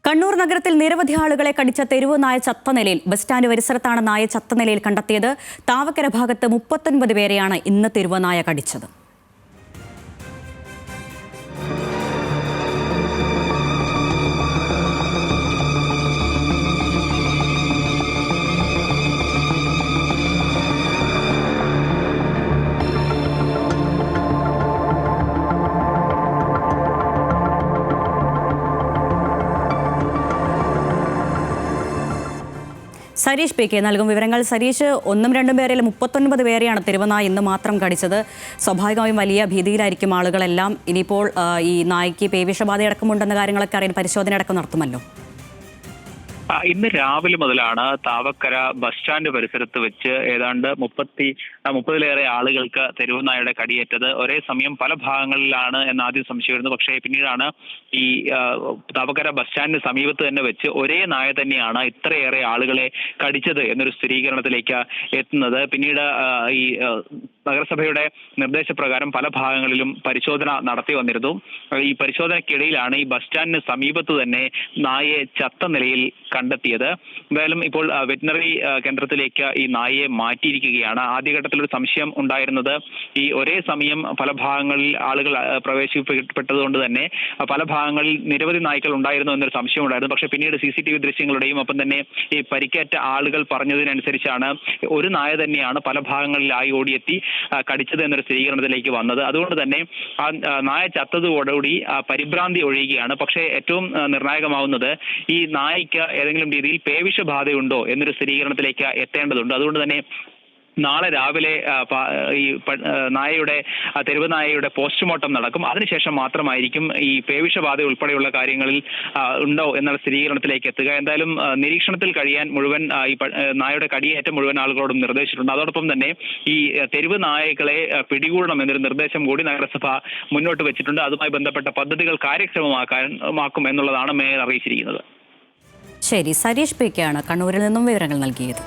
കണ്ണൂർ നഗരത്തിൽ നിരവധി ആളുകളെ കടിച്ച തെരുവ് നായ ചത്ത നിലയിൽ ബസ് സ്റ്റാൻഡ് പരിസരത്താണ് നായ ചത്ത നിലയിൽ കണ്ടെത്തിയത്. താവക്കര ഭാഗത്ത് 39 പേരെയാണ് ഇന്ന് തെരുവ് നായ കടിച്ചത്. സരീഷ് പി.കെ. നൽകും വിവരങ്ങൾ. സരീഷ്, 1-2 പേരിൽ 39 പേരെയാണ് തെരുവുനായ ഇന്ന് മാത്രം കടിച്ചത്. സ്വാഭാവികമായും വലിയ ഭീതിയിലായിരിക്കും ആളുകളെല്ലാം. ഇനിയിപ്പോൾ ഈ നായ്ക്ക് പേവിഷബാധയടക്കമുണ്ടെന്ന കാര്യങ്ങളൊക്കെ അറിയാൻ പരിശോധന അടക്കം നടത്തുമല്ലോ. ഇന്ന് രാവിലെ മുതലാണ് താവക്കര ബസ് സ്റ്റാൻഡ് പരിസരത്ത് വെച്ച് ഏതാണ്ട് 30-ലേറെ ആളുകൾക്ക് തെരുവുനായയുടെ കടിയേറ്റത്. ഒരേ സമയം പല ഭാഗങ്ങളിലാണ് എന്ന് ആദ്യം സംശയമായിരുന്നു. പക്ഷേ പിന്നീടാണ് ഈ താവക്കര ബസ് സ്റ്റാൻഡിന് സമീപത്ത് തന്നെ വെച്ച് ഒരേ നായ തന്നെയാണ് ഇത്രയേറെ ആളുകളെ കടിച്ചത് എന്നൊരു സ്ഥിരീകരണത്തിലേക്ക് എത്തുന്നത്. പിന്നീട് ഈ നഗരസഭയുടെ നിർദ്ദേശപ്രകാരം പല ഭാഗങ്ങളിലും പരിശോധന നടത്തി വന്നിരുന്നു. ഈ പരിശോധനയ്ക്കിടയിലാണ് ഈ ബസ് സ്റ്റാൻഡിന് സമീപത്ത് തന്നെ നായയെ ചത്ത നിലയിൽ കണ്ടെത്തിയത്. എന്തായാലും ഇപ്പോൾ വെറ്റിനറി കേന്ദ്രത്തിലേക്ക് ഈ നായയെ മാറ്റിയിരിക്കുകയാണ്. ആദ്യഘട്ടത്തിൽ ഒരു സംശയം ഉണ്ടായിരുന്നത് ഈ ഒരേ സമയം പല ഭാഗങ്ങളിൽ ആളുകൾ പ്രവേശിക്കപ്പെട്ടതുകൊണ്ട് തന്നെ പല ഭാഗങ്ങളിൽ നിരവധി നായ്ക്കൾ ഉണ്ടായിരുന്നു എന്നൊരു സംശയം ഉണ്ടായിരുന്നു. പക്ഷേ പിന്നീട് CCTV ദൃശ്യങ്ങളുടെയും ഒപ്പം തന്നെ ഈ പരിക്കേറ്റ ആളുകൾ പറഞ്ഞതിനനുസരിച്ചാണ് ഒരു നായ തന്നെയാണ് പല ഭാഗങ്ങളിലായി ഓടിയെത്തി കടിച്ചത് എന്നൊരു സ്ഥിരീകരണത്തിലേക്ക് വന്നത്. അതുകൊണ്ട് തന്നെ ആ നായ ചത്തതോടുകൂടി പരിഭ്രാന്തി ഒഴിയുകയാണ്. പക്ഷേ ഏറ്റവും നിർണായകമാവുന്നത് ഈ നായയ്ക്ക് ഏതെങ്കിലും രീതിയിൽ പേവിഷബാധയുണ്ടോ എന്നൊരു സ്ഥിരീകരണത്തിലേക്ക് എത്തേണ്ടതുണ്ട്. അതുകൊണ്ട് തന്നെ നാളെ രാവിലെ ഈ തെരുവ് നായയുടെ പോസ്റ്റ്മോർട്ടം നടക്കും. അതിനുശേഷം മാത്രമായിരിക്കും ഈ പേവിഷബാധ ഉൾപ്പെടെയുള്ള കാര്യങ്ങളിൽ ഉണ്ടോ എന്നുള്ള സ്ഥിരീകരണത്തിലേക്ക് എത്തുക. എന്തായാലും നിരീക്ഷണത്തിൽ കഴിയാൻ മുഴുവൻ ഈ നായയുടെ കടിയേറ്റ മുഴുവൻ ആളുകളോടും നിർദ്ദേശിച്ചിട്ടുണ്ട്. അതോടൊപ്പം തന്നെ ഈ തെരുവ് നായകളെ പിടികൂടണം എന്നൊരു നിർദ്ദേശം കൂടി നഗരസഭ മുന്നോട്ട് വെച്ചിട്ടുണ്ട്. അതുമായി ബന്ധപ്പെട്ട പദ്ധതികൾ കാര്യക്ഷമമാക്കും എന്നുള്ളതാണ് മേയർ അറിയിച്ചിരിക്കുന്നത്. ശരി, സരീഷ് പി.കെ. ആണ് കണ്ണൂരിൽ നിന്നും വിവരങ്ങൾ നൽകിയത്.